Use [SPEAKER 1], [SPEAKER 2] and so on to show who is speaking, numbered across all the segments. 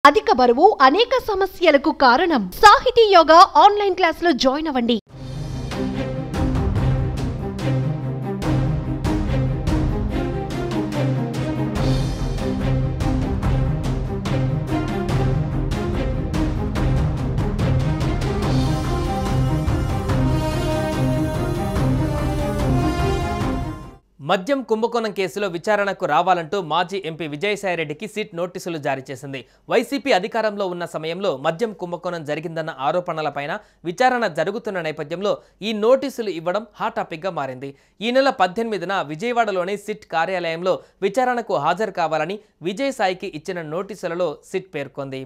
[SPEAKER 1] అధిక బరువు అనేక సమస్యలకు కారణం. సాహితీ యోగా ఆన్లైన్ క్లాసులో జాయిన్ అవ్వండి.
[SPEAKER 2] మద్యం కుంభకోణం కేసులో విచారణకు రావాలంటూ మాజీ ఎంపీ విజయసాయిరెడ్డికి సిట్ నోటీసులు జారీ చేసింది. వైసీపీ అధికారంలో ఉన్న సమయంలో మద్యం కుంభకోణం జరిగిందన్న ఆరోపణలపైన విచారణ జరుగుతున్న నేపథ్యంలో ఈ నోటీసులు ఇవ్వడం హాట్ టాపిక్గా మారింది. ఈ నెల 18న విజయవాడలోని సిట్ కార్యాలయంలో విచారణకు హాజరు కావాలని విజయసాయికి ఇచ్చిన నోటీసులలో సిట్ పేర్కొంది.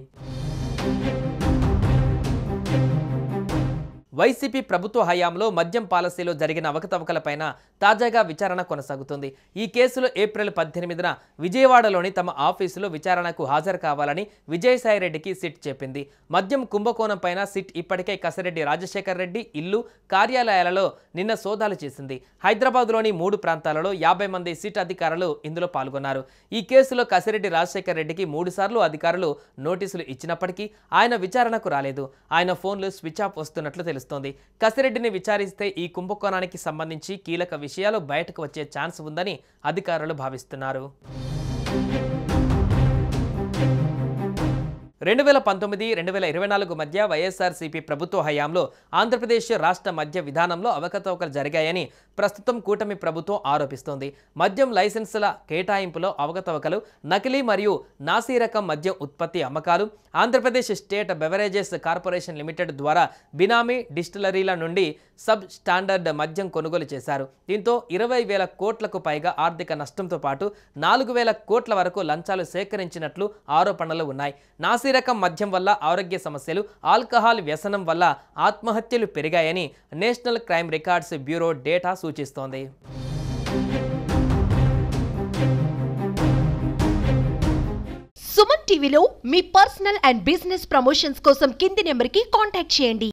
[SPEAKER 2] వైసీపీ ప్రభుత్వ హయాంలో మద్యం పాలసీలో జరిగిన అవకతవకలపైన తాజాగా విచారణ కొనసాగుతుంది. ఈ కేసులో ఏప్రిల్ 18న విజయవాడలోని తమ ఆఫీసులో విచారణకు హాజరు కావాలని విజయసాయిరెడ్డికి సిట్ చెప్పింది. మద్యం కుంభకోణం పైన సిట్ ఇప్పటికే కసిరెడ్డి రాజశేఖర్ రెడ్డి ఇల్లు, కార్యాలయాలలో నిన్న సోదాలు చేసింది. హైదరాబాద్లోని 3 ప్రాంతాలలో 50 మంది సిట్ అధికారులు ఇందులో పాల్గొన్నారు. ఈ కేసులో కసిరెడ్డి రాజశేఖర్ రెడ్డికి 3 సార్లు అధికారులు నోటీసులు ఇచ్చినప్పటికీ ఆయన విచారణకు రాలేదు. ఆయన ఫోన్లు స్విచ్ ఆఫ్ వస్తున్నట్లు తెలుస్తుంది. కసిరెడ్డిని విచారిస్తే ఈ కుంభకోణానికి సంబంధించి కీలక విషయాలు బయటకు వచ్చే ఛాన్స్ ఉందని అధికారులు భావిస్తున్నారు. 2019-2024 మధ్య వైఎస్ఆర్సీపీ ప్రభుత్వ హయాంలో ఆంధ్రప్రదేశ్ రాష్ట్ర మద్య విధానంలో అవకతవకలు జరిగాయని ప్రస్తుతం కూటమి ప్రభుత్వం ఆరోపిస్తోంది. మద్యం లైసెన్సుల కేటాయింపులో అవకతవకలు, నకిలీ మరియు నాసీ రకం మద్యం ఉత్పత్తి అమ్మకాలు, Andhra Pradesh state beverages corporation limited ద్వారా బినామీ డిస్టిలరీల నుండి సబ్ స్టాండర్డ్ మద్యం కొనుగోలు చేశారు. దీంతో 20,000 కోట్లకు పైగా ఆర్థిక నష్టంతో పాటు 4,000 కోట్ల వరకు లంచాలు సేకరించినట్లు ఆరోపణలు ఉన్నాయి. నాసీ రకం మద్యం వల్ల ఆరోగ్య సమస్యలు, ఆల్కహాల్ వ్యసనం వల్ల ఆత్మహత్యలు పెరిగాయని national crime records bureau data సూచిస్తోంది.
[SPEAKER 1] సుమన్ టీవీలో మీ పర్సనల్ అండ్ బిజినెస్ ప్రమోషన్స్ కోసం కింది నెంబర్కి కాంటాక్ట్ చేయండి.